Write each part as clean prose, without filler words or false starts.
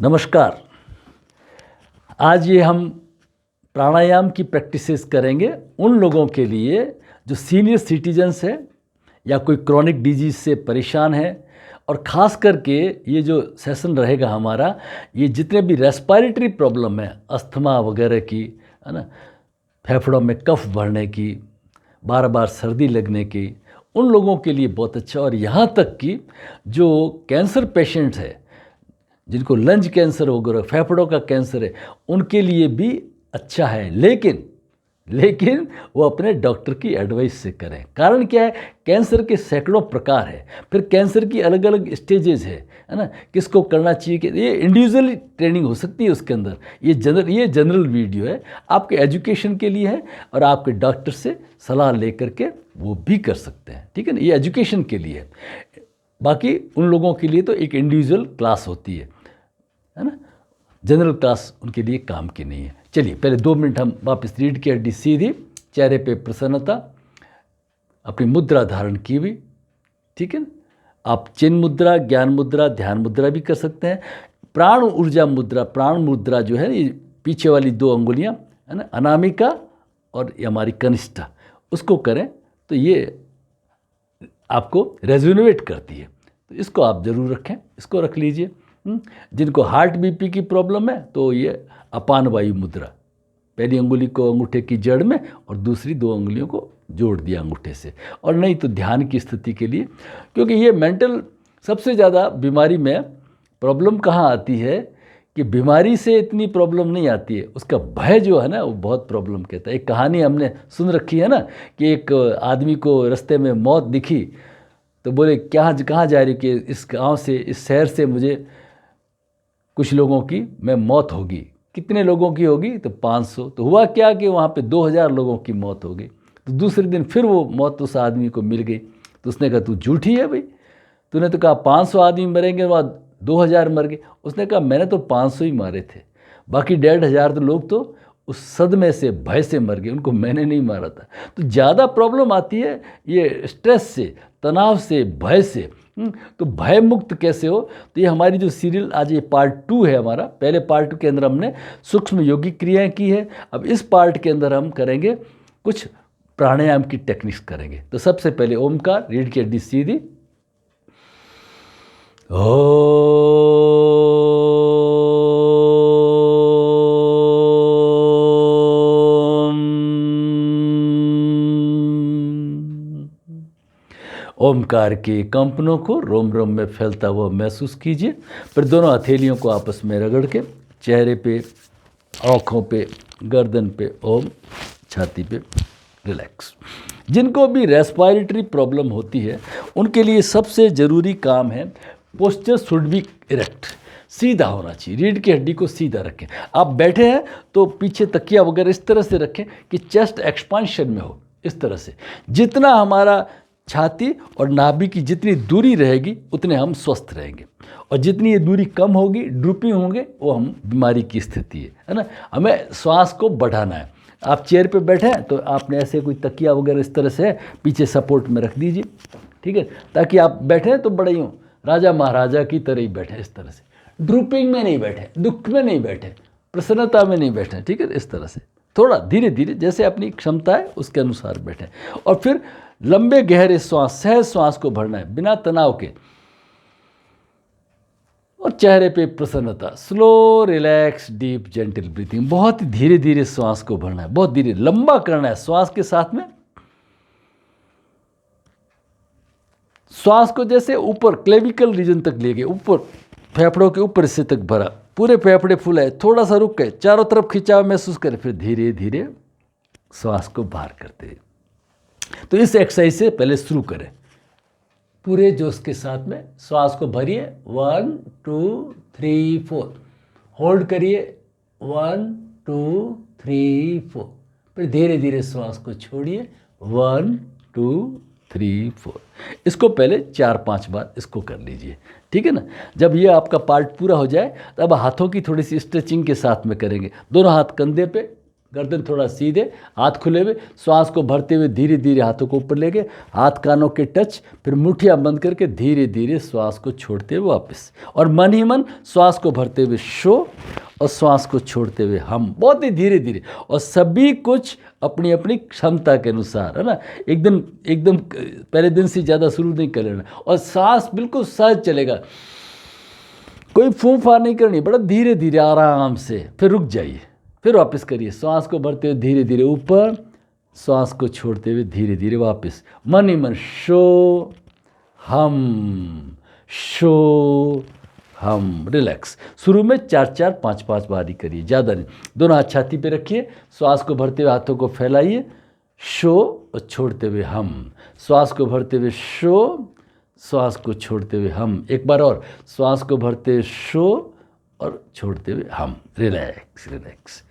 नमस्कार। आज ये हम प्राणायाम की प्रैक्टिसेस करेंगे उन लोगों के लिए जो सीनियर सिटीजन्स है या कोई क्रॉनिक डिजीज़ से परेशान है। और ख़ास करके ये जो सेशन रहेगा हमारा, ये जितने भी रेस्पिरेटरी प्रॉब्लम है, अस्थमा वगैरह की, है ना, फेफड़ों में कफ भरने की, बार बार सर्दी लगने की, उन लोगों के लिए बहुत अच्छा। और यहाँ तक कि जो कैंसर पेशेंट्स है, जिनको लंज कैंसर हो गया, फेफड़ों का कैंसर है, उनके लिए भी अच्छा है। लेकिन वो अपने डॉक्टर की एडवाइस से करें। कारण क्या है? कैंसर के सैकड़ों प्रकार है, फिर कैंसर की अलग अलग स्टेजेस है ना, किसको करना चाहिए कि ये इंडिविजुअली ट्रेनिंग हो सकती है उसके अंदर। ये जनरल वीडियो है, आपके एजुकेशन के लिए है और आपके डॉक्टर से सलाह लेकर के वो भी कर सकते हैं, ठीक है ना। ये एजुकेशन के लिए है, बाकी उन लोगों के लिए तो एक इंडिविजुअल क्लास होती है ना। जनरल क्लास उनके लिए काम की नहीं है। चलिए पहले 2 मिनट हम वापस रीढ़ की हड्डी सीधी, चेहरे पे प्रसन्नता, अपनी मुद्रा धारण की हुई, ठीक है ना। आप चिन्ह मुद्रा, ज्ञान मुद्रा, ध्यान मुद्रा भी कर सकते हैं। प्राण ऊर्जा मुद्रा, प्राण मुद्रा जो है ये पीछे वाली 2 अंगुलियां है ना, अनामिका और ये हमारी कनिष्ठा, उसको करें तो ये आपको रेजोनेट करती है। तो इसको आप ज़रूर रखें, इसको रख लीजिए। जिनको हार्ट बीपी की प्रॉब्लम है तो ये अपान वायु मुद्रा, पहली अंगुली को अंगूठे की जड़ में और दूसरी 2 अंगुलियों को जोड़ दिया अंगूठे से। और नहीं तो ध्यान की स्थिति के लिए, क्योंकि ये मेंटल सबसे ज़्यादा बीमारी में प्रॉब्लम कहाँ आती है कि बीमारी से इतनी प्रॉब्लम नहीं आती है, उसका भय जो है ना वो बहुत प्रॉब्लम कहता है। एक कहानी हमने सुन रखी है ना कि एक आदमी को रास्ते में मौत दिखी तो बोले कहाँ जा रही कि इस गाँव से, इस शहर से मुझे कुछ लोगों की मैं मौत होगी। कितने लोगों की होगी? तो 500। तो हुआ क्या कि वहाँ पे 2000 लोगों की मौत हो गई। तो दूसरे दिन फिर वो मौत उस आदमी को मिल गई। तो उसने कहा तू झूठी है भाई, तूने तो कहा 500 आदमी मरेंगे, वहाँ 2000 मर गए। उसने कहा मैंने तो 500 ही मारे थे, बाकी 1500 तो लोग तो उस सदमे से, भय से मर गए, उनको मैंने नहीं मारा था। तो ज़्यादा प्रॉब्लम आती है ये स्ट्रेस से, तनाव से, भय से। तो भय मुक्त कैसे हो? तो ये हमारी जो सीरियल आज ये पार्ट 2 है हमारा। पहले पार्ट 2 के अंदर हमने सूक्ष्म योगिक क्रियाएं की है, अब इस पार्ट के अंदर हम करेंगे कुछ प्राणायाम की टेक्निक्स करेंगे। तो सबसे पहले ओमकार, रीढ़ की हड्डी सीधी, ओमकार के कंपनों को रोम रोम में फैलता हुआ महसूस कीजिए। फिर दोनों हथेलियों को आपस में रगड़ के चेहरे पे, आँखों पे, गर्दन पे ओम, छाती पे रिलैक्स। जिनको भी रेस्पिरेटरी प्रॉब्लम होती है उनके लिए सबसे ज़रूरी काम है पोस्चर शुड बी इरेक्ट, सीधा होना चाहिए। रीढ़ की हड्डी को सीधा रखें। आप बैठे हैं तो पीछे तकिया वगैरह इस तरह से रखें कि चेस्ट एक्सपांशन में हो, इस तरह से। जितना हमारा छाती और नाभि की जितनी दूरी रहेगी उतने हम स्वस्थ रहेंगे, और जितनी ये दूरी कम होगी, ड्रूपिंग होंगे, वो हम बीमारी की स्थिति है ना। हमें श्वास को बढ़ाना है। आप चेयर पे बैठे हैं तो आपने ऐसे कोई तकिया वगैरह इस तरह से पीछे सपोर्ट में रख दीजिए, ठीक है, ताकि आप बैठे तो बड़े यूँ राजा महाराजा की तरह ही बैठे, इस तरह से। ड्रूपिंग में नहीं बैठे, दुख में नहीं बैठे, प्रसन्नता में नहीं बैठे, ठीक है। इस तरह से थोड़ा धीरे धीरे जैसे अपनी क्षमता है उसके अनुसार बैठे। और फिर लंबे गहरे श्वास, सहज श्वास को भरना है बिना तनाव के, और चेहरे पे प्रसन्नता, slow relax deep gentle breathing. बहुत ही धीरे धीरे श्वास को भरना है, बहुत धीरे, लंबा करना है श्वास के साथ में। श्वास को जैसे ऊपर क्लेविकल रीजन तक ले गए, ऊपर फेफड़ों के ऊपर हिस्से तक भरा, पूरे फेफड़े फुलाए, थोड़ा सा रुक गए, चारों तरफ खिंचाव महसूस करें, फिर धीरे धीरे श्वास को बाहर करते हैं। तो इस एक्सरसाइज से पहले शुरू करें। पूरे जोश के साथ में श्वास को भरिए, 1 2 3 4, होल्ड करिए, 1 2 3 4, फिर धीरे धीरे श्वास को छोड़िए, 1 2 3 4। इसको पहले 4-5 बार इसको कर लीजिए, ठीक है ना। जब ये आपका पार्ट पूरा हो जाए तब हाथों की थोड़ी सी स्ट्रेचिंग के साथ में करेंगे। दोनों हाथ कंधे पे, गर्दन थोड़ा सीधे, हाथ खुले हुए, श्वास को भरते हुए धीरे धीरे हाथों को ऊपर लेके, हाथ कानों के टच, फिर मुट्ठियाँ बंद करके धीरे धीरे श्वास को छोड़ते हुए वापस, और मन ही मन श्वास को भरते हुए शो और श्वास को छोड़ते हुए हम, बहुत ही धीरे धीरे, और सभी कुछ अपनी अपनी क्षमता के अनुसार, है ना। एकदम पहले दिन से ज़्यादा शुरू नहीं कर लेना, और सांस बिल्कुल सहज चलेगा, कोई फूंफा नहीं करनी, बड़ा धीरे धीरे आराम से, फिर रुक जाइए, फिर वापस करिए, श्वास को भरते हुए धीरे धीरे ऊपर, श्वास को छोड़ते हुए धीरे धीरे वापस, मन ही मन शो हम, शो हम, रिलैक्स। शुरू में 4-4, 5-5 बार ही करिए, ज़्यादा नहीं। दोनों हाथ छाती पे रखिए, श्वास को भरते हुए हाथों को फैलाइए, शो और छोड़ते हुए हम, श्वास को भरते हुए शो, श्वास को छोड़ते हुए हम, एक बार और, श्वास को भरते हुए शो और छोड़ते हुए हम, रिलैक्स रिलैक्स।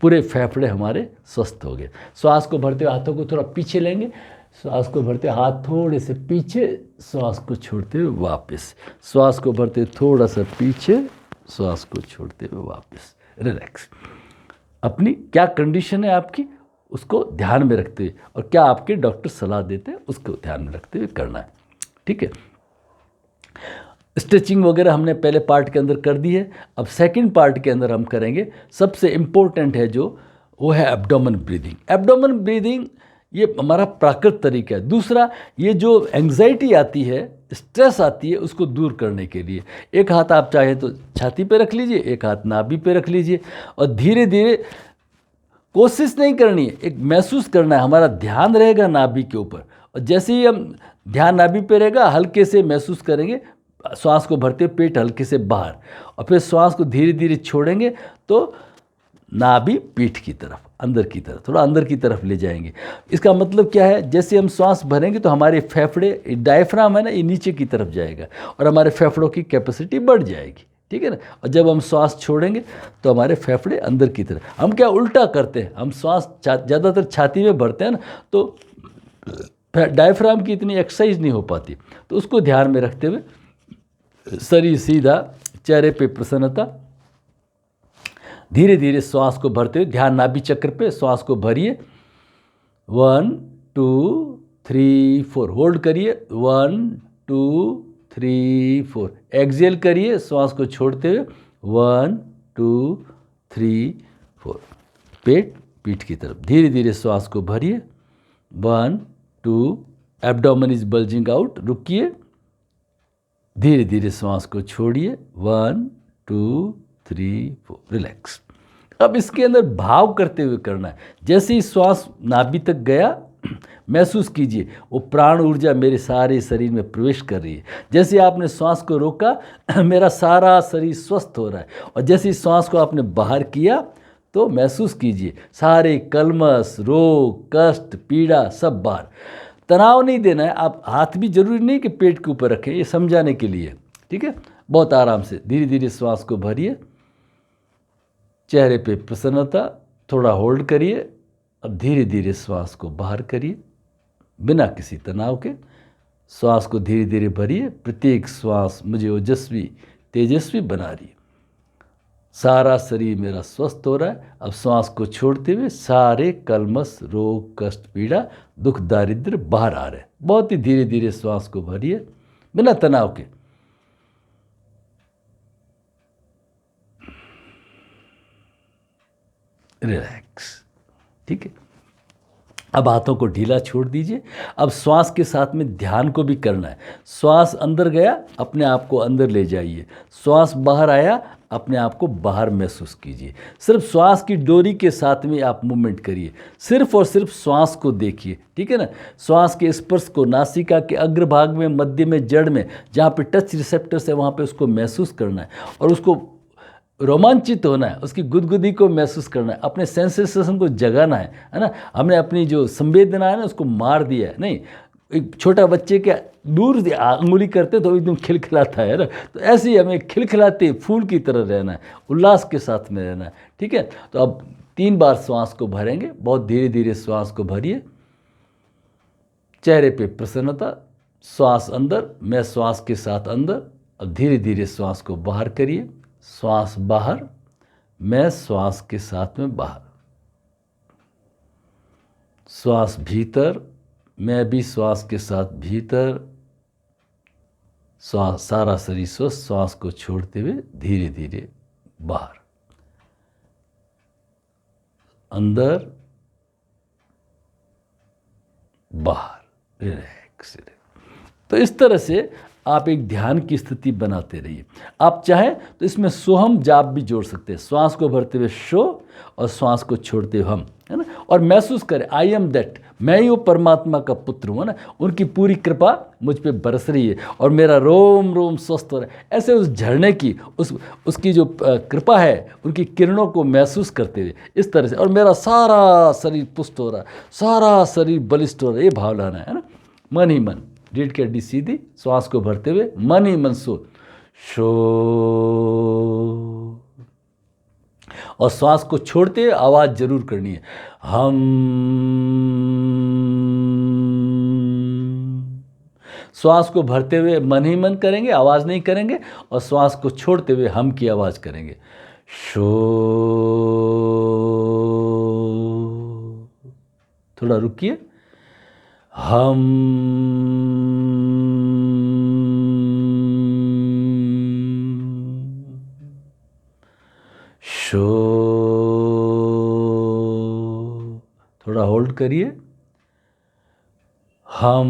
पूरे फेफड़े हमारे स्वस्थ हो गए। श्वास को भरते हुए हाथों को थोड़ा पीछे लेंगे, श्वास को भरते हाथ थोड़े से पीछे, श्वास को छोड़ते हुए वापस, श्वास को भरते हुए थोड़ा सा पीछे, श्वास को छोड़ते हुए वापस, रिलैक्स। अपनी क्या कंडीशन है आपकी, उसको ध्यान में रखते हुए, और क्या आपके डॉक्टर सलाह देते हैं उसको ध्यान में रखते हुए करना है, ठीक है। स्ट्रेचिंग वगैरह हमने पहले पार्ट के अंदर कर दी है। अब सेकंड पार्ट के अंदर हम करेंगे, सबसे इम्पोर्टेंट है जो, वो है एब्डोमेन ब्रीदिंग। एब्डोमेन ब्रीदिंग ये हमारा प्राकृतिक तरीका है। दूसरा, ये जो एंग्जाइटी आती है, स्ट्रेस आती है, उसको दूर करने के लिए एक हाथ आप चाहे तो छाती पे रख लीजिए, एक हाथ नाभि पे रख लीजिए, और धीरे धीरे, कोशिश नहीं करनी है, एक महसूस करना है, हमारा ध्यान रहेगा नाभि के ऊपर, और जैसे ही हम ध्यान नाभि पे रहेगा, हल्के से महसूस करेंगे, श्वास को भरते हुए पेट हल्के से बाहर, और फिर श्वास को धीरे धीरे छोड़ेंगे तो नाभि पीठ की तरफ, अंदर की तरफ, थोड़ा अंदर की तरफ ले जाएंगे। इसका मतलब क्या है, जैसे हम श्वास भरेंगे तो हमारे फेफड़े, डायफ्राम है ना, ये नीचे की तरफ जाएगा और हमारे फेफड़ों की कैपेसिटी बढ़ जाएगी, ठीक है ना। और जब हम श्वास छोड़ेंगे तो हमारे फेफड़े अंदर की तरफ, हम क्या उल्टा करते हैं, हम श्वास ज़्यादातर छाती में भरते हैं ना, तो डायफ्राम की इतनी एक्सरसाइज नहीं हो पाती, तो उसको ध्यान में रखते हुए शरीर सीधा, चेहरे पे प्रसन्नता, धीरे धीरे श्वास को भरते हुए ध्यान नाभि चक्र पे, श्वास को भरिए, 1 2 3 4, होल्ड करिए, 1 2 3 4, एक्सहेल करिए, श्वास को छोड़ते हुए 1 2 3 4, पेट पीठ की तरफ, धीरे धीरे श्वास को भरिए, 1 2, एब्डोमेन इज बल्जिंग आउट, रुकिए, धीरे धीरे श्वास को छोड़िए, 1 2 3 4, रिलैक्स। अब इसके अंदर भाव करते हुए करना है, जैसे ही श्वास नाभि तक गया, महसूस कीजिए वो प्राण ऊर्जा मेरे सारे शरीर में प्रवेश कर रही है। जैसे आपने श्वास को रोका, मेरा सारा शरीर स्वस्थ हो रहा है, और जैसे ही श्वास को आपने बाहर किया तो महसूस कीजिए सारे कलमश, रोग, कष्ट, पीड़ा सब बाहर। तनाव नहीं देना है, आप हाथ भी जरूरी नहीं कि पेट के ऊपर रखें, ये समझाने के लिए, ठीक है। बहुत आराम से धीरे धीरे श्वास को भरिए, चेहरे पे प्रसन्नता, थोड़ा होल्ड करिए, अब धीरे धीरे श्वास को बाहर करिए बिना किसी तनाव के। श्वास को धीरे धीरे भरिए, प्रत्येक श्वास मुझे ओजस्वी तेजस्वी बना रही है, सारा शरीर मेरा स्वस्थ हो रहा है। अब श्वास को छोड़ते हुए सारे कलमश, रोग, कष्ट, पीड़ा, दुख, दारिद्र्य बाहर आ रहे हैं। बहुत ही धीरे धीरे श्वास को भरिए बिना तनाव के। रिलैक्स, ठीक है। अब हाथों को ढीला छोड़ दीजिए। अब श्वास के साथ में ध्यान को भी करना है। श्वास अंदर गया, अपने आप को अंदर ले जाइए। श्वास बाहर आया, अपने आप को बाहर महसूस कीजिए। सिर्फ श्वास की डोरी के साथ में आप मूवमेंट करिए, सिर्फ और सिर्फ श्वास को देखिए, ठीक है ना। श्वास के स्पर्श को नासिका के अग्रभाग में, मध्य में, जड़ में, जहाँ पे टच रिसेप्टर्स है वहाँ पे उसको महसूस करना है, और उसको रोमांचित होना है, उसकी गुदगुदी को महसूस करना है, अपने सेंसेशन को जगाना है ना। हमने अपनी जो संवेदना है ना उसको मार दिया है। नहीं, एक छोटा बच्चे के दूर से अंगुली करते तो एकदम खिलखिलाता है ना, तो ऐसे ही हमें खिलखिलाते फूल की तरह रहना है, उल्लास के साथ में रहना है, ठीक है। तो अब 3 बार श्वास को भरेंगे, बहुत धीरे धीरे श्वास को भरिए, चेहरे पे प्रसन्नता, श्वास अंदर, मैं श्वास के साथ अंदर। अब धीरे धीरे श्वास को बाहर करिए, श्वास बाहर, मैं श्वास के साथ में बाहर। श्वास भीतर, मैं भी श्वास के साथ भीतर, श्वास सारा शरीर स्वस्थ, श्वास को छोड़ते हुए धीरे धीरे बाहर, अंदर बाहर, रिलैक्स। तो इस तरह से आप एक ध्यान की स्थिति बनाते रहिए। आप चाहें तो इसमें सोहम जाप भी जोड़ सकते हैं, श्वास को भरते हुए शो और श्वास को छोड़ते हुए हम, है ना। और महसूस करें आई एम दैट, मैं ही वो परमात्मा का पुत्र हूँ, है ना। उनकी पूरी कृपा मुझ पे बरस रही है और मेरा रोम रोम स्वस्थ हो रहा है। ऐसे उस झरने की उसकी जो कृपा है, उनकी किरणों को महसूस करते हुए इस तरह से, और मेरा सारा शरीर पुष्ट हो रहा है, सारा शरीर बलिष्ठ हो रहा है, ये भाव लाना है ना। मन ही मन, रीढ़ की हड्डी सीधी, श्वास को भरते हुए मन ही मन शो, और श्वास को छोड़ते हुए आवाज़ जरूर करनी है, हम। श्वास को भरते हुए मन ही मन करेंगे, आवाज़ नहीं करेंगे, और श्वास को छोड़ते हुए हम की आवाज़ करेंगे, शो। थोड़ा रुकिए, हम, शो। थोड़ा होल्ड करिए, हम,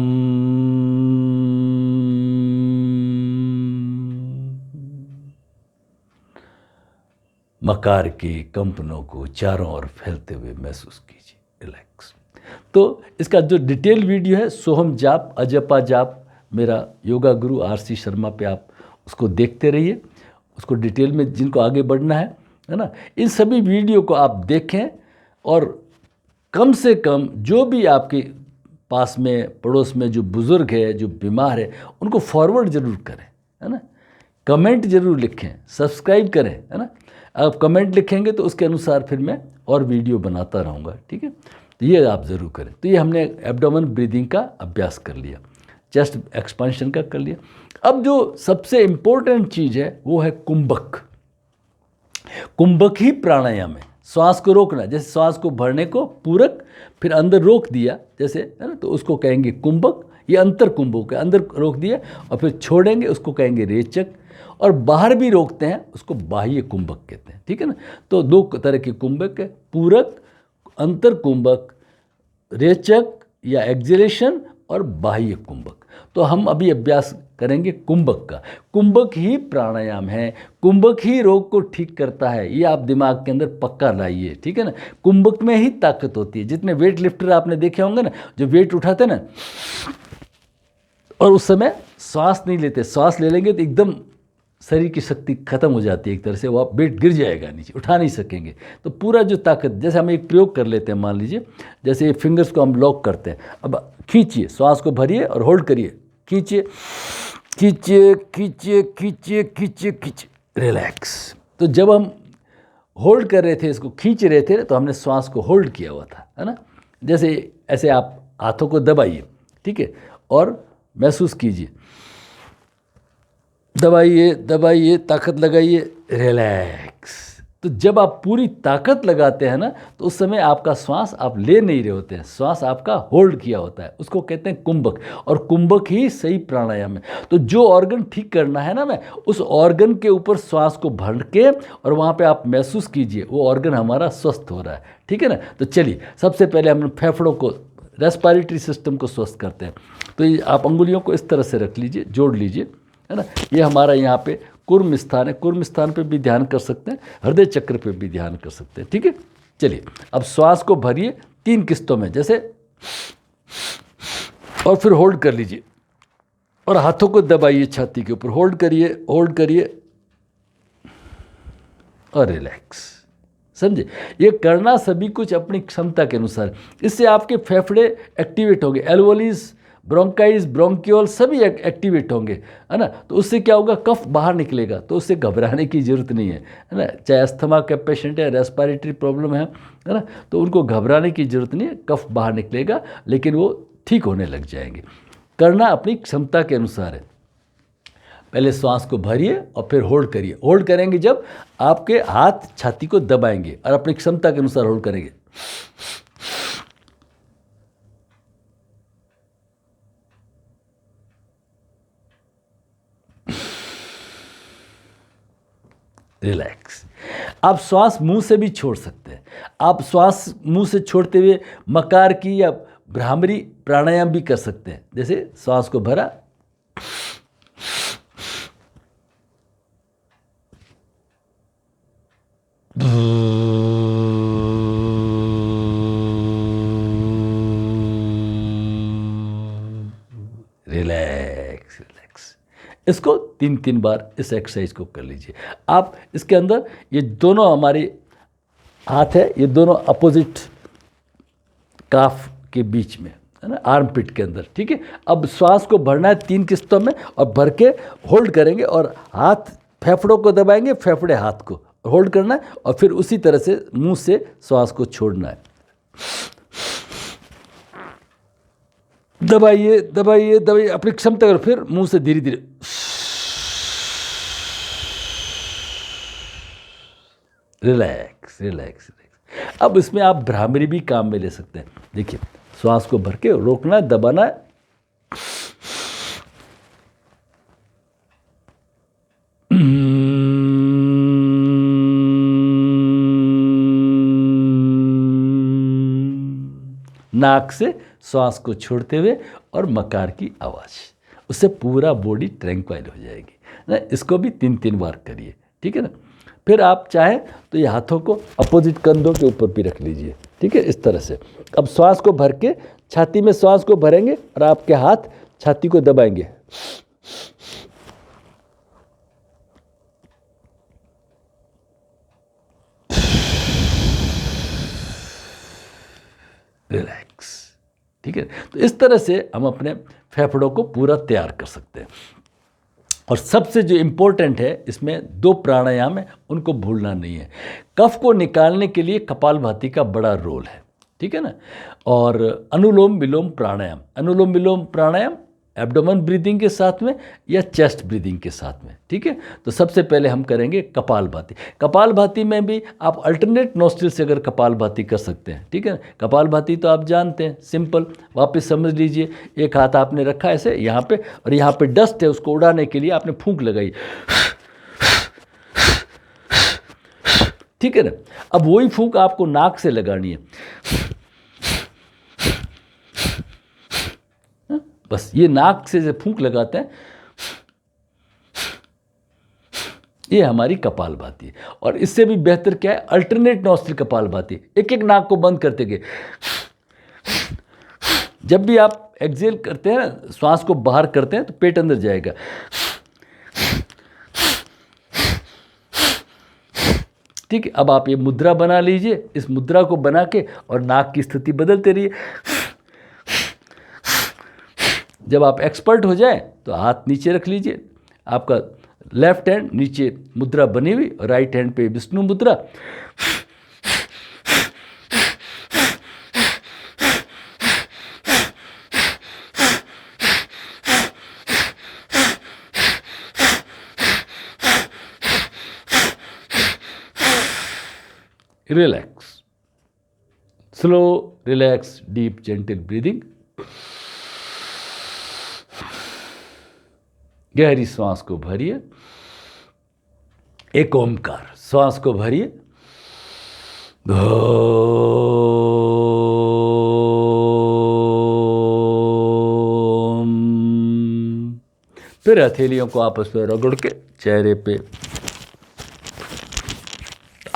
मकार के कंपनों को चारों ओर फैलते हुए महसूस कीजिए, रिलैक्स। तो इसका जो डिटेल वीडियो है, सोहम जाप, अजपा जाप, मेरा योगा गुरु आरसी शर्मा पे आप उसको देखते रहिए, उसको डिटेल में जिनको आगे बढ़ना है ना। इन सभी वीडियो को आप देखें, और कम से कम जो भी आपके पास में पड़ोस में जो बुज़ुर्ग है, जो बीमार है, उनको फॉरवर्ड ज़रूर करें, है ना। कमेंट ज़रूर लिखें, सब्सक्राइब करें, है ना। आप कमेंट लिखेंगे तो उसके अनुसार फिर मैं और वीडियो बनाता रहूँगा, ठीक है। तो ये आप ज़रूर करें। तो ये हमने एब्डोमेन ब्रीदिंग का अभ्यास कर लिया, चेस्ट एक्सपांशन का कर लिया। अब जो सबसे इम्पोर्टेंट चीज़ है वो है कुंभक। कुंभक ही प्राणायाम है, श्वास को रोकना। जैसे श्वास को भरने को पूरक, फिर अंदर रोक दिया, जैसे, है ना, तो उसको कहेंगे कुंभक। ये अंतर कुंभक है, अंदर रोक दिया और फिर छोड़ेंगे, उसको कहेंगे रेचक। और बाहर भी रोकते हैं, उसको बाह्य कुंभक कहते हैं, ठीक है ना। तो दो तरह के कुंभक है, पूरक, अंतर कुंभक, रेचक या एक्सलेशन, और बाह्य कुंभक। तो हम अभी अभ्यास करेंगे कुंभक का। कुंभक ही प्राणायाम है, कुंभक ही रोग को ठीक करता है, ये आप दिमाग के अंदर पक्का लाइए, ठीक है ना। कुंभक में ही ताकत होती है। जितने वेट लिफ्टर आपने देखे होंगे ना, जो वेट उठाते ना, और उस समय श्वास नहीं लेते, श्वास ले लेंगे तो एकदम शरीर की शक्ति खत्म हो जाती है एक तरह से, वो आप वेट गिर जाएगा नीचे, उठा नहीं सकेंगे। तो पूरा जो ताकत, जैसे हम एक प्रयोग कर लेते हैं, मान लीजिए जैसे फिंगर्स को हम लॉक करते हैं। अब खींचिए, श्वास को भरिए और होल्ड करिए, खींचिए खींचिए खींचिए खींचिए खींचिए खींचिए, रिलैक्स। तो जब हम होल्ड कर रहे थे, इसको खींच रहे थे, तो हमने श्वास को होल्ड किया हुआ था, है ना। जैसे ऐसे आप हाथों को दबाइए, ठीक है, और महसूस कीजिए, दबाइए दबाइए, ताकत लगाइए, रिलैक्स। तो जब आप पूरी ताकत लगाते हैं ना, तो उस समय आपका श्वास आप ले नहीं रहे होते हैं, श्वास आपका होल्ड किया होता है, उसको कहते हैं कुंभक। और कुंभक ही सही प्राणायाम है। तो जो ऑर्गन ठीक करना है ना, मैं उस ऑर्गन के ऊपर श्वास को भर के, और वहाँ पे आप महसूस कीजिए वो ऑर्गन हमारा स्वस्थ हो रहा है, ठीक है ना। तो चलिए, सबसे पहले हम फेफड़ों को, रेस्पिरेटरी सिस्टम को स्वस्थ करते हैं। तो ये आप अंगुलियों को इस तरह से रख लीजिए, जोड़ लीजिए, है ना। ये हमारा यहाँ पे कुर्म स्थान है, कुर्म स्थान पे भी ध्यान कर सकते हैं, हृदय चक्र पे भी ध्यान कर सकते हैं, ठीक है। चलिए, अब श्वास को भरिए 3 किस्तों में, जैसे, और फिर होल्ड कर लीजिए, और हाथों को दबाइए छाती के ऊपर, होल्ड करिए और रिलैक्स। समझे, ये करना सभी कुछ अपनी क्षमता के अनुसार। इससे आपके फेफड़े एक्टिवेट होंगे, एल्वोलीज, ब्रोंकाइज, ब्रोंकियोल सभी एक्टिवेट होंगे, है ना। तो उससे क्या होगा, कफ बाहर निकलेगा, तो उससे घबराने की ज़रूरत नहीं है ना। चाहे अस्थमा का पेशेंट है, रेस्पिरेटरी प्रॉब्लम है ना, तो उनको घबराने की ज़रूरत नहीं है, कफ बाहर निकलेगा, लेकिन वो ठीक होने लग जाएंगे। करना अपनी क्षमता के अनुसार है। पहले श्वास को भरिए और फिर होल्ड करिए। होल्ड करेंगे जब आपके हाथ छाती को दबाएंगे, और अपनी क्षमता के अनुसार होल्ड करेंगे, रिलैक्स। आप श्वास मुंह से भी छोड़ सकते हैं। आप श्वास मुंह से छोड़ते हुए मकार की या भ्रामरी प्राणायाम भी कर सकते हैं। जैसे श्वास को भरा, रिलैक्स रिलैक्स। इसको 3-3 बार इस एक्सरसाइज को कर लीजिए आप। इसके अंदर ये दोनों हमारे हाथ है, ये दोनों अपोजिट काफ के बीच में है ना, आर्म पिट के अंदर। ठीक है, अब श्वास को भरना है 3 किस्तों में और भर के होल्ड करेंगे और हाथ फेफड़ों को दबाएंगे, फेफड़े हाथ को होल्ड करना है और फिर उसी तरह से मुंह से श्वास को छोड़ना है। दबाइए दबाइए दबाइए अपनी क्षमता करो, फिर मुंह से धीरे धीरे। Relax relax relax. अब इसमें आप भ्रामरी भी काम में ले सकते हैं। देखिए, श्वास को भर के रोकना है, दबाना है, नाक से श्वास को छोड़ते हुए और मकार की आवाज़, उससे पूरा बॉडी ट्रैंक्वाइल हो जाएगी ना। इसको भी 3-3 बार करिए, ठीक है ना। फिर आप चाहें तो ये हाथों को अपोजिट कंधों के ऊपर भी रख लीजिए, ठीक है, इस तरह से। अब श्वास को भर के छाती में श्वास को भरेंगे और आपके हाथ छाती को दबाएंगे। रिलैक्स, ठीक है। तो इस तरह से हम अपने फेफड़ों को पूरा तैयार कर सकते हैं। और सबसे जो इम्पोर्टेंट है इसमें 2 प्राणायाम है, उनको भूलना नहीं है। कफ को निकालने के लिए कपालभाति का बड़ा रोल है, ठीक है ना। और अनुलोम विलोम प्राणायाम, अनुलोम विलोम प्राणायाम एब्डोमेन ब्रीदिंग के साथ में या चेस्ट ब्रीदिंग के साथ में, ठीक है। तो सबसे पहले हम करेंगे कपालभाति। कपालभाति में भी आप अल्टरनेट नोस्ट्रिल से अगर कपालभाति कर सकते हैं, ठीक है। कपालभाति तो आप जानते हैं, सिंपल, वापस समझ लीजिए। एक हाथ आपने रखा ऐसे यहाँ पे और यहाँ पे डस्ट है, उसको उड़ाने के लिए आपने फूंक लगाई, ठीक है ना। अब वही फूंक आपको नाक से लगानी है। बस ये नाक से फूंक लगाते हैं, ये हमारी कपालभाति है। और इससे भी बेहतर क्या है, अल्टरनेट नॉस्ट्रिल कपालभाति। एक एक नाक को बंद करते गए। जब भी आप एक्सेल करते हैं ना, श्वास को बाहर करते हैं तो पेट अंदर जाएगा। ठीक है, अब आप ये मुद्रा बना लीजिए। इस मुद्रा को बना के और नाक की स्थिति बदलते रहिए। जब आप एक्सपर्ट हो जाए तो हाथ नीचे रख लीजिए, आपका लेफ्ट हैंड नीचे मुद्रा बनी हुई, राइट हैंड पे विष्णु मुद्रा। Relax, slow, relax, deep, gentle breathing. गहरी श्वास को भरिए, एक ओमकार, श्वास को भरिए, फिर हथेलियों को आपस में रगड़ के चेहरे पे,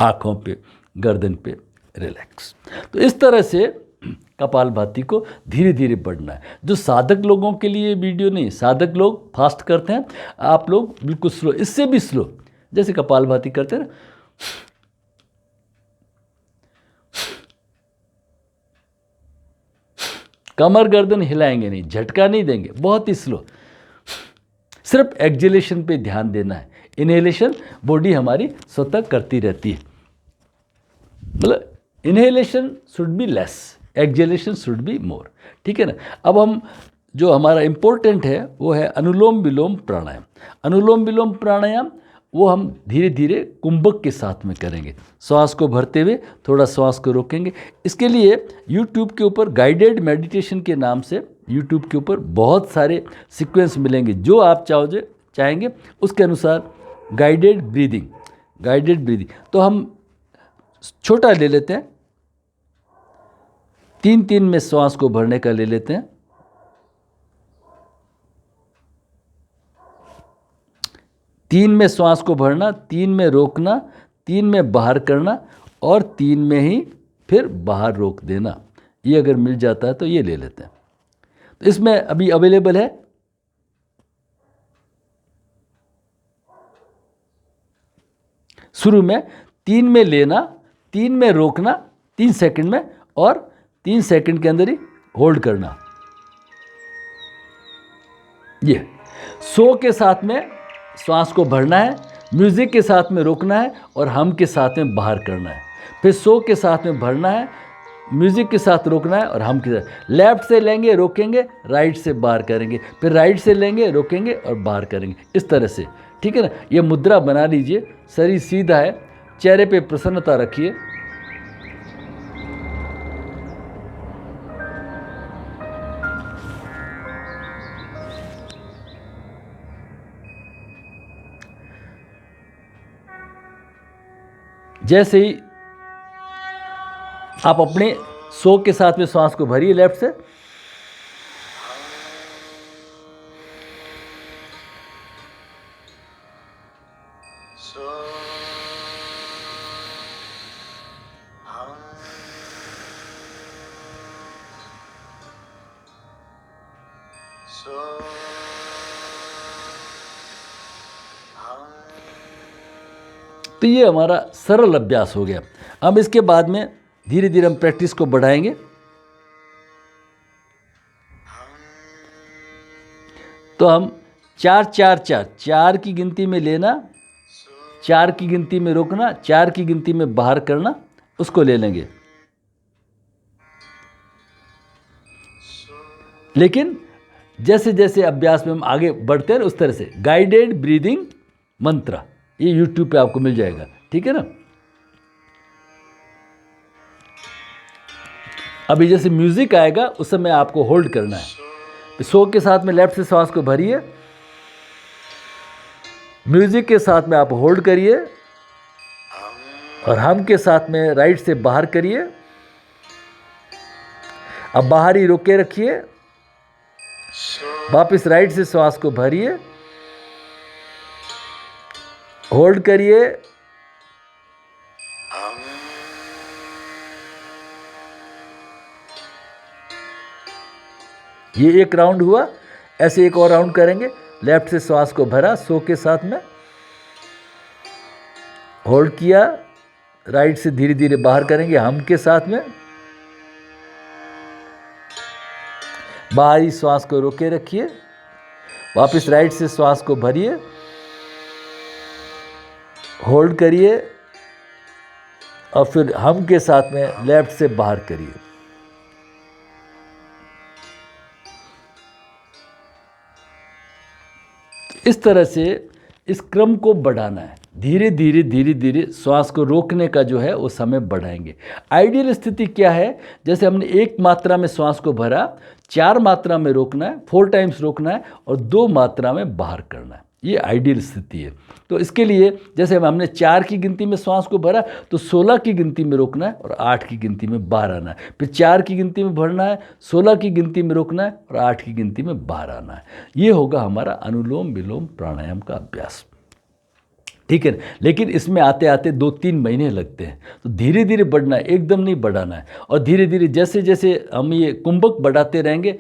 आँखों पे, गर्दन पे रिलैक्स। तो इस तरह से कपालभाति को धीरे धीरे बढ़ना है। जो साधक लोगों के लिए वीडियो नहीं, साधक लोग फास्ट करते हैं, आप लोग बिल्कुल स्लो, इससे भी स्लो, जैसे कपालभाति करते हैं ना। कमर गर्दन हिलाएंगे नहीं, झटका नहीं देंगे, बहुत ही स्लो। सिर्फ एक्जेलेशन पे ध्यान देना है। इनहेलेशन बॉडी हमारी स्वतः करती रहती है। मतलब inhalation should be less, exhalation should be more, ठीक है ना। अब हम जो हमारा इम्पोर्टेंट है वो है अनुलोम विलोम प्राणायाम। अनुलोम विलोम प्राणायाम वो हम धीरे धीरे कुंभक के साथ में करेंगे। श्वास को भरते हुए थोड़ा श्वास को रोकेंगे। इसके लिए YouTube के ऊपर गाइडेड मेडिटेशन के नाम से YouTube के ऊपर बहुत सारे सीक्वेंस मिलेंगे। जो आप चाहेंगे उसके अनुसार गाइडेड ब्रीदिंग, गाइडेड ब्रीदिंग। तो हम छोटा ले लेते हैं, 3-3 में श्वास को भरने का ले लेते हैं। 3 में श्वास को भरना, 3 में रोकना, 3 में बाहर करना और 3 में ही फिर बाहर रोक देना। ये अगर मिल जाता है तो ये ले लेते हैं। तो इसमें अभी अवेलेबल है शुरू में 3 में लेना, 3 में रोकना 3 सेकंड में और 3 सेकंड के अंदर ही होल्ड करना। ये सो के साथ में श्वास को भरना है, म्यूजिक के साथ में रोकना है और हम के साथ में बाहर करना है। फिर सो के साथ में भरना है, म्यूजिक के साथ रोकना है और हम के साथ। लेफ्ट से लेंगे रोकेंगे, राइट से बाहर करेंगे, फिर राइट से लेंगे रोकेंगे और बाहर करेंगे, इस तरह से। ठीक है ना। ये मुद्रा बना लीजिए, शरीर सीधा है, चेहरे पे प्रसन्नता रखिए। जैसे ही आप अपने सो के साथ में श्वास को भरिए लेफ्ट से, तो ये हमारा सरल अभ्यास हो गया। अब इसके बाद में धीरे धीरे हम प्रैक्टिस को बढ़ाएंगे। तो हम 4-4-4, 4 की गिनती में लेना, 4 की गिनती में रोकना, 4 की गिनती में बाहर करना, उसको ले लेंगे। लेकिन जैसे जैसे अभ्यास में हम आगे बढ़ते हैं उस तरह से गाइडेड ब्रीदिंग मंत्र ये YouTube पे आपको मिल जाएगा। ठीक है ना। अभी जैसे म्यूजिक आएगा उस समय आपको होल्ड करना है। सो के साथ में लेफ्ट से श्वास को भरिए, म्यूजिक के साथ में आप होल्ड करिए और हम के साथ में राइट से बाहर करिए। अब बाहर ही रोके रखिए, वापस राइट से श्वास को भरिए, होल्ड करिए, ये एक राउंड हुआ। ऐसे एक और राउंड करेंगे। लेफ्ट से श्वास को भरा, सो के साथ में होल्ड किया, राइट से धीरे धीरे बाहर करेंगे हम के साथ में, बाहरी श्वास को रोके रखिए, वापस राइट से श्वास को भरिए, होल्ड करिए और फिर हम के साथ में लेफ्ट से बाहर करिए। इस तरह से इस क्रम को बढ़ाना है। धीरे धीरे धीरे धीरे श्वास को रोकने का जो है वो समय बढ़ाएंगे। आइडियल स्थिति क्या है, जैसे हमने 1 मात्रा में श्वास को भरा, 4 मात्रा में रोकना है, 4 टाइम्स रोकना है और 2 मात्रा में बाहर करना है। ये आइडियल स्थिति है। तो इसके लिए जैसे हमने 4 की गिनती में श्वास को भरा तो 16 की गिनती में रोकना है और 8 की गिनती में बाहर आना है। फिर 4 की गिनती में भरना है, 16 की गिनती में रोकना है और 8 की गिनती में बाहर आना है। ये होगा हमारा अनुलोम विलोम प्राणायाम का अभ्यास। ठीक है। लेकिन इसमें आते आते 2-3 महीने लगते हैं। तो धीरे धीरे बढ़ना है, एकदम नहीं बढ़ाना है। और धीरे धीरे जैसे जैसे हम ये कुंभक बढ़ाते रहेंगे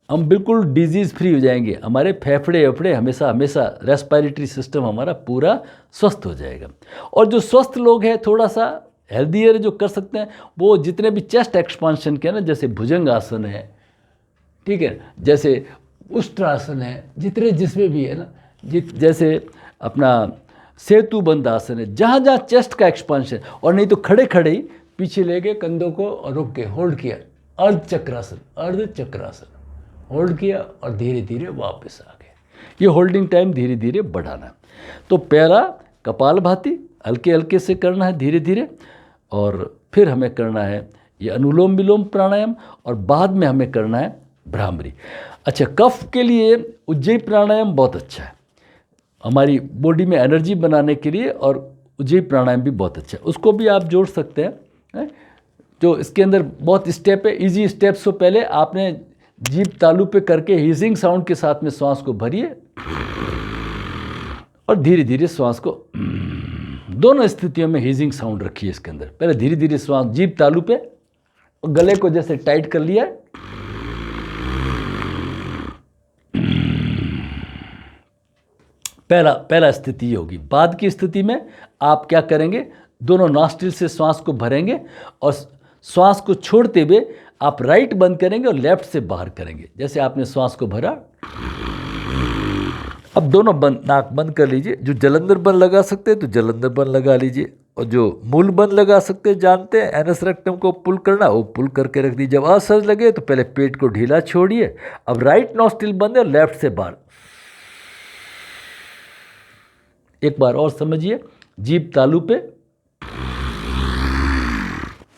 हम बिल्कुल डिजीज़ फ्री हो जाएंगे। हमारे फेफड़े वेफड़े हमेशा हमेशा रेस्पिरेटरी सिस्टम हमारा पूरा स्वस्थ हो जाएगा। और जो स्वस्थ लोग हैं, थोड़ा सा हेल्दियर जो कर सकते हैं, वो जितने भी चेस्ट एक्सपांशन के ना, जैसे भुजंग आसन है, ठीक है, जैसे उष्ट्रासन है, जितने जिसमें भी है ना, जैसे अपना सेतु बंद आसन है, जहाँ जहाँ चेस्ट का एक्सपांशन, और नहीं तो खड़े खड़े ही पीछे ले गए कंधों को और रुक के होल्ड किया, अर्ध चक्रासन होल्ड किया और धीरे धीरे वापस आ गए। ये होल्डिंग टाइम धीरे धीरे बढ़ाना है। तो पहला कपालभाति हल्के हल्के से करना है धीरे धीरे, और फिर हमें करना है ये अनुलोम विलोम प्राणायाम, और बाद में हमें करना है भ्रामरी। अच्छा, कफ के लिए उज्जयी प्राणायाम बहुत अच्छा है हमारी बॉडी में एनर्जी बनाने के लिए, और उज्जयी प्राणायाम भी बहुत अच्छा है, उसको भी आप जोड़ सकते हैं। जो इसके अंदर बहुत स्टेप है, इजी स्टेप्स। तो पहले आपने जीभ तालू पे करके हीजिंग साउंड के साथ में श्वास को भरिए और धीरे धीरे श्वास को, दोनों स्थितियों में हीजिंग साउंड रखिए इसके अंदर। पहले धीरे धीरे श्वास जीभ तालू पे और गले को जैसे टाइट कर लिया है, पहला स्थिति होगी। बाद की स्थिति में आप क्या करेंगे, दोनों नॉस्ट्रिल से श्वास को भरेंगे और श्वास को छोड़ते हुए आप राइट बंद करेंगे और लेफ्ट से बाहर करेंगे। जैसे आपने श्वास को भरा, अब दोनों नाक बंद कर लीजिए। जो जलंधर बंद लगा सकते हैं तो जलंधर बंद लगा लीजिए, और जो मूल बंद लगा सकते हैं, जानते हैं एनस रेक्टम को पुल करना, वो पुल करके रख दीजिए। जब असहज लगे तो पहले पेट को ढीला छोड़िए। अब राइट नॉस्ट्रिल बंद है और लेफ्ट से बाहर। एक बार और समझिए, जीभ तालू पे,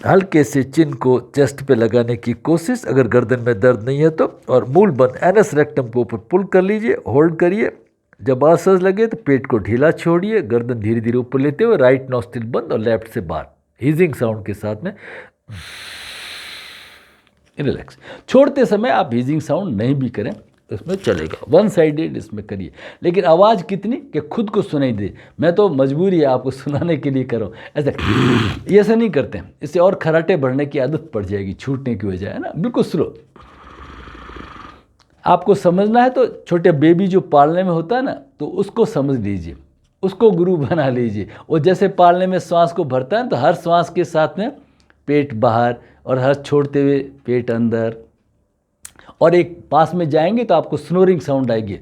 हल्के से चिन को चेस्ट पे लगाने की कोशिश, अगर गर्दन में दर्द नहीं है तो, और मूल बंद एनस रेक्टम को ऊपर पुल कर लीजिए, होल्ड करिए। जब असहज लगे तो पेट को ढीला छोड़िए, गर्दन धीरे धीरे ऊपर लेते हुए राइट नॉस्ट्रिल बंद और लेफ्ट से बाहर, हीजिंग साउंड के साथ में रिलैक्स। छोड़ते समय आप हीजिंग साउंड नहीं भी करें, इसमें चलेगा, वन साइडेड इसमें करिए, लेकिन आवाज़ कितनी कि खुद को सुनाई दे। मैं तो मजबूरी है आपको सुनाने के लिए कर रहा हूँ, ऐसा नहीं करते हैं, इससे और खराटे बढ़ने की आदत पड़ जाएगी, छूटने की वजह है ना। बिल्कुल स्लो। आपको समझना है तो छोटे बेबी जो पालने में होता है ना, तो उसको समझ लीजिए, उसको गुरु बना लीजिए। वो जैसे पालने में श्वास को भरता है तो हर श्वास के साथ में पेट बाहर और हर छोड़ते हुए पेट अंदर, और एक पास में जाएंगे तो आपको स्नोरिंग साउंड आएगी।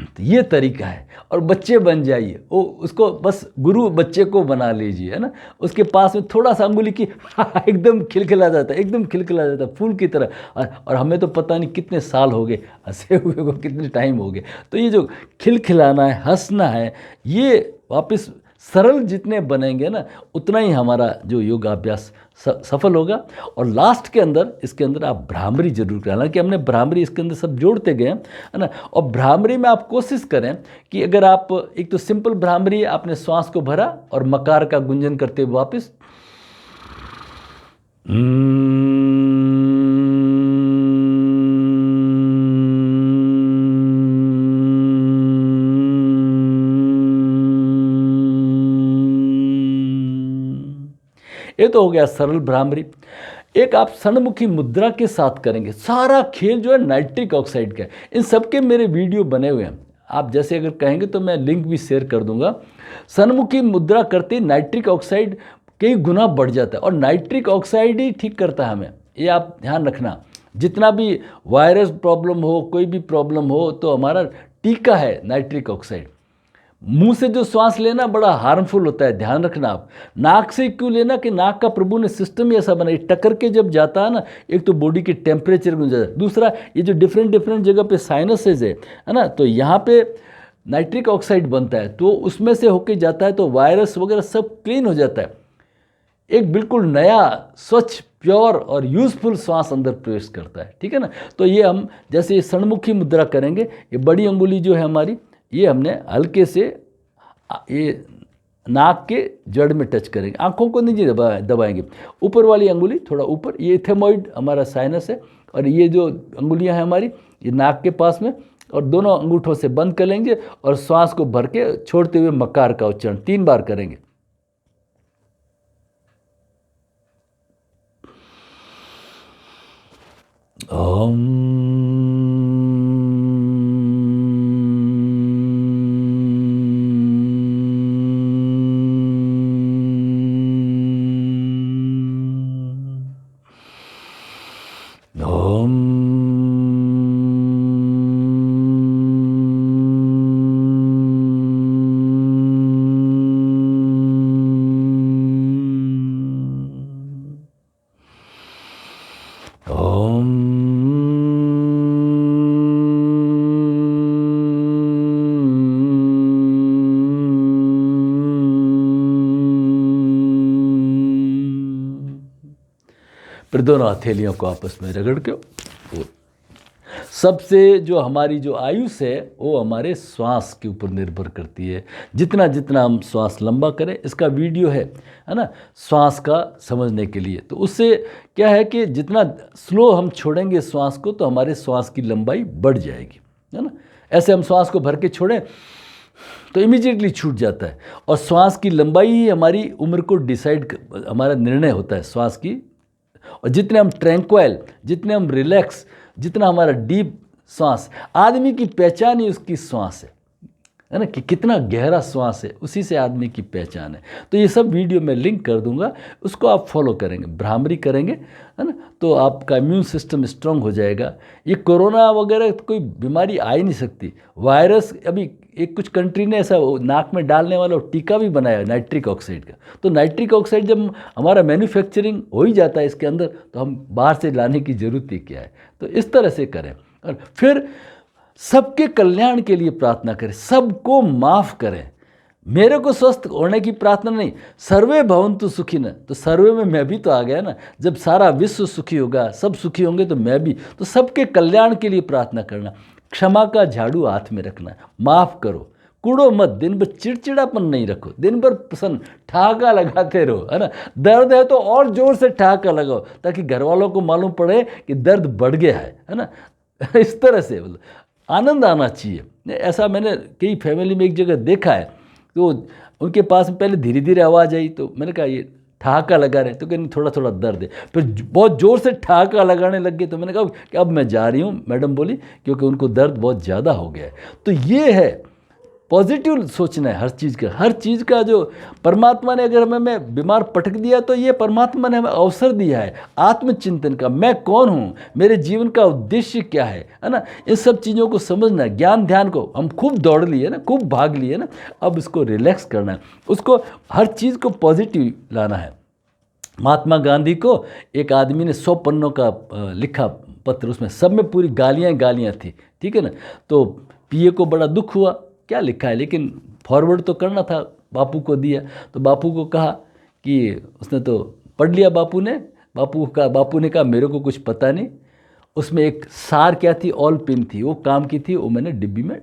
तो ये तरीका है। और बच्चे बन जाइए, वो उसको बस गुरु बच्चे को बना लीजिए, है ना। उसके पास में थोड़ा सा अंगुली की एकदम खिलखिला जाता है, एकदम खिलखिला जाता है फूल की तरह। और हमें तो पता नहीं कितने साल हो गए हंसे हुए को, कितने टाइम हो गए। तो ये जो खिलखिलाना है, हंसना है, ये वापस सरल जितने बनेंगे ना, उतना ही हमारा जो योगाभ्यास सफल होगा। और लास्ट के अंदर, इसके अंदर आप भ्रामरी जरूर करें। हालांकि हमने भ्रामरी इसके अंदर सब जोड़ते गए, है ना। और भ्रामरी में आप कोशिश करें कि अगर आप, एक तो सिंपल भ्रामरी, आपने श्वास को भरा और मकार का गुंजन करते हुए वापस, ये तो हो गया सरल भ्रामरी। एक आप सन्मुखी मुद्रा के साथ करेंगे। सारा खेल जो है नाइट्रिक ऑक्साइड का है। इन सबके मेरे वीडियो बने हुए हैं, आप जैसे अगर कहेंगे तो मैं लिंक भी शेयर कर दूंगा। सन्मुखी मुद्रा करते ही नाइट्रिक ऑक्साइड कई गुना बढ़ जाता है, और नाइट्रिक ऑक्साइड ही ठीक करता है हमें, ये आप ध्यान रखना। जितना भी वायरस प्रॉब्लम हो, कोई भी प्रॉब्लम हो, तो हमारा टीका है नाइट्रिक ऑक्साइड। मुंह से जो श्वास लेना बड़ा हार्मफुल होता है, ध्यान रखना आप। नाक से क्यों लेना कि नाक का प्रभु ने सिस्टम ही ऐसा बनाया, टक्कर के जब जाता है ना, एक तो बॉडी के टेम्परेचर में जाता है, दूसरा ये जो डिफरेंट जगह पे साइनसेज है ना, तो यहाँ पे नाइट्रिक ऑक्साइड बनता है, तो उसमें से होके जाता है, तो वायरस वगैरह सब क्लीन हो जाता है। एक बिल्कुल नया, स्वच्छ, प्योर और यूजफुल श्वास अंदर प्रवेश करता है, ठीक है ना। तो ये हम जैसे ये सन्मुखी मुद्रा करेंगे, ये बड़ी अंगुली जो है हमारी, ये हमने हल्के से ये नाक के जड़ में टच करेंगे, आंखों को नहीं दबाएंगे। ऊपर वाली अंगुली थोड़ा ऊपर, ये इथेमॉइड हमारा साइनस है, और ये जो अंगुलियां हैं हमारी, ये नाक के पास में, और दोनों अंगूठों से बंद कर लेंगे और श्वास को भर के छोड़ते हुए मकार का उच्चारण 3 बार करेंगे। फिर दोनों हथेलियों को आपस में रगड़ के सबसे जो हमारी जो आयुष है वो हमारे श्वास के ऊपर निर्भर करती है। जितना जितना हम श्वास लंबा करें, इसका वीडियो है ना, श्वास का समझने के लिए। तो उससे क्या है कि जितना स्लो हम छोड़ेंगे श्वास को तो हमारे श्वास की लंबाई बढ़ जाएगी, है ना। ऐसे हम श्वास को भर के छोड़ें तो इमीडिएटली छूट जाता है। और श्वास की लंबाई ही हमारी उम्र को डिसाइड, हमारा निर्णय होता है श्वास की। और जितने हम ट्रैंक्वाइल, जितने हम रिलैक्स, जितना हमारा डीप श्वास, आदमी की पहचान ही उसकी श्वास है ना, कि कितना गहरा श्वास है, उसी से आदमी की पहचान है। तो ये सब वीडियो मैं लिंक कर दूंगा, उसको आप फॉलो करेंगे, भ्रामरी करेंगे, है ना, तो आपका इम्यून सिस्टम स्ट्रांग हो जाएगा। ये कोरोना वगैरह कोई बीमारी आ ही नहीं सकती। वायरस, अभी एक कुछ कंट्री ने ऐसा नाक में डालने वाला टीका भी बनाया नाइट्रिक ऑक्साइड का। तो नाइट्रिक ऑक्साइड जब हमारा मैन्युफैक्चरिंग हो ही जाता है इसके अंदर, तो हम बाहर से लाने की ज़रूरत ही क्या है। तो इस तरह से करें और फिर सबके कल्याण के लिए प्रार्थना करें, सबको माफ़ करें। मेरे को स्वस्थ होने की प्रार्थना नहीं, सर्वे भवन्तु सुखिनः, तो सर्वे में मैं भी तो आ गया ना। जब सारा विश्व सुखी होगा, सब सुखी होंगे तो मैं भी। तो सबके कल्याण के लिए प्रार्थना करना, क्षमा का झाड़ू हाथ में रखना, माफ़ करो, कूड़ो मत, दिन भर चिड़चिड़ापन नहीं रखो, दिन भर प्रसन्न ठहाका लगाते रहो, है ना। दर्द है तो और ज़ोर से ठहाका लगाओ, ताकि घर वालों को मालूम पड़े कि दर्द बढ़ गया है ना। इस तरह से मतलब आनंद आना चाहिए। ऐसा मैंने कई फैमिली में एक जगह देखा है, तो उनके पास में पहले धीरे धीरे आवाज़ आई, तो मैंने कहा ये ठहाका लगा रहे, तो कहने थोड़ा थोड़ा दर्द है। फिर बहुत ज़ोर से ठहाका लगाने लग गए, तो मैंने कहा कि अब मैं जा रही हूँ, मैडम बोली, क्योंकि उनको दर्द बहुत ज़्यादा हो गया है। तो ये है पॉजिटिव सोचना है हर चीज़ का जो परमात्मा ने, अगर हमें बीमार पटक दिया तो ये परमात्मा ने हमें अवसर दिया है आत्मचिंतन का। मैं कौन हूँ, मेरे जीवन का उद्देश्य क्या है ना। इन सब चीज़ों को समझना है। ज्ञान ध्यान को हम खूब दौड़ लिए ना, खूब भाग लिए ना, अब इसको रिलैक्स करना है, उसको हर चीज़ को पॉजिटिव लाना है। महात्मा गांधी को एक आदमी ने 100 पन्नों का लिखा पत्र, उसमें सब में पूरी गालियाँ थी, ठीक है ना। तो पीए को बड़ा दुख हुआ, क्या लिखा है, लेकिन फॉरवर्ड तो करना था, बापू को दिया। तो बापू को कहा कि उसने तो पढ़ लिया बापू ने कहा मेरे को कुछ पता नहीं। उसमें एक सार क्या थी, ऑल पिन थी, वो काम की थी, वो मैंने डिब्बी में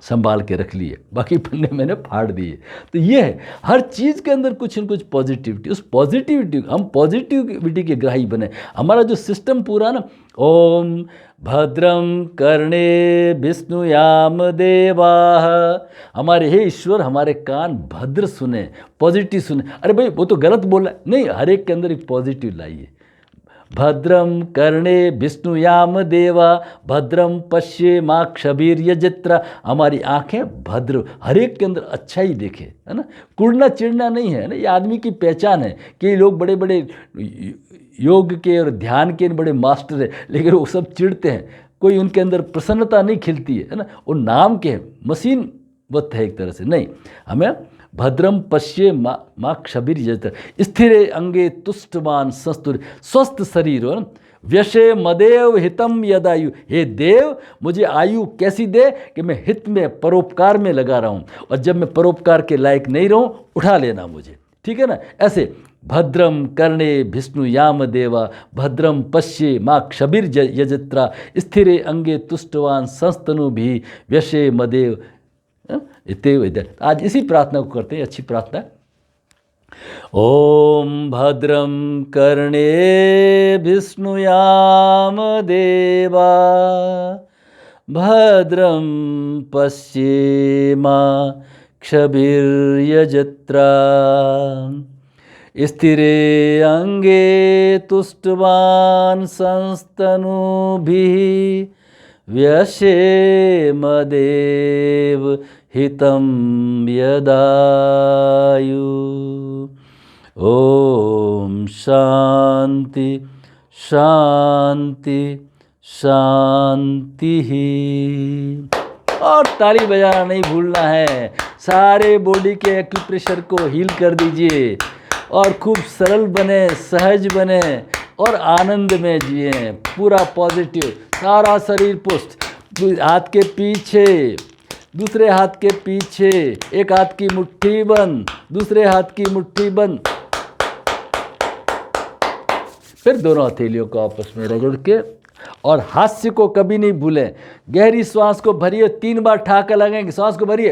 संभाल के रख लिए, बाकी पन्ने मैंने फाड़ दिए। तो ये है, हर चीज़ के अंदर कुछ न कुछ पॉजिटिविटी, उस पॉजिटिविटी, हम पॉजिटिविटी के ग्राही बने। हमारा जो सिस्टम पूरा ना, ओम भद्रम कर्णे विष्णुयाम देवाः, हमारे हे ईश्वर हमारे कान भद्र सुने, पॉजिटिव सुने। अरे भाई वो तो गलत बोला नहीं, हर एक के अंदर एक पॉजिटिव लाइए। भद्रम कर्णे विष्णुयाम देवा भद्रम पश्येमाक्षभिर्यजत्रा, हमारी आंखें भद्र, हर एक के अंदर अच्छा ही देखे, है ना। कुड़ना चिड़ना नहीं है ना, ये आदमी की पहचान है। कई लोग बड़े बड़े योग के और ध्यान के बड़े मास्टर है, लेकिन वो सब चिढ़ते हैं, कोई उनके अंदर प्रसन्नता नहीं खिलती है ना। वो नाम के मशीन वत है एक तरह से। नहीं, हमें भद्रम पश्ये माक्षभिर्यजत्रा स्थिर अंगे तुष्टवान संस्तुर, स्वस्थ शरीर हो, व्यशे मदेव हितम यदायु, हे देव मुझे आयु कैसी दे कि मैं हित में परोपकार में लगा रहा हूँ, और जब मैं परोपकार के लायक नहीं रहूँ उठा लेना मुझे, ठीक है ना। ऐसे भद्रम कर्णे विष्णुयाम देवा भद्रम पश्ये माक्षभिर्यजत्रा स्थिरे अंगे तुष्टवान संस्तनु भी व्यशे मदेव इत्यादि। आज इसी प्रार्थना को करते हैं, अच्छी प्रार्थना। ओम भद्रम कर्णे विष्णुयाम देवा भद्रम पश्येमाक्षभिर्यजत्रा स्थिरे अंगे तुष्टवान संस्तनुभिः व्यशेमदेव हितं यदायु। ओम शांति शांति शांति। और ताली बजाना नहीं भूलना है। सारे बॉडी के एक्यूप्रेशर को हील कर दीजिए और खूब सरल बने, सहज बने और आनंद में जिए, पूरा पॉजिटिव, सारा शरीर पुष्ट। हाथ के पीछे, दूसरे हाथ के पीछे, एक हाथ की मुट्ठी बंद, दूसरे हाथ की मुट्ठी बंद, फिर दोनों हथेलियों को आपस में रगड़ के और हास्य को कभी नहीं भूलें। गहरी श्वास को भरिए, 3 बार ठहाका लगाएंगे, श्वास को भरिए,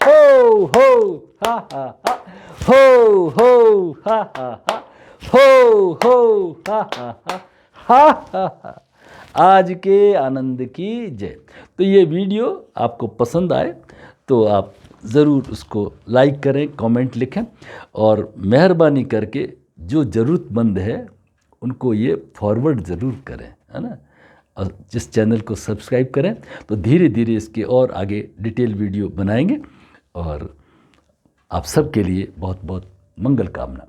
हो हा हा हा, हो हा हा हा, हो हा हा हा। आज के आनंद की जय। तो ये वीडियो आपको पसंद आए तो आप ज़रूर उसको लाइक करें, कमेंट लिखें, और मेहरबानी करके जो ज़रूरतमंद है उनको ये फॉरवर्ड ज़रूर करें, है ना। और जिस चैनल को सब्सक्राइब करें तो धीरे धीरे इसके और आगे डिटेल वीडियो बनाएंगे। और आप सबके लिए बहुत बहुत मंगल कामना।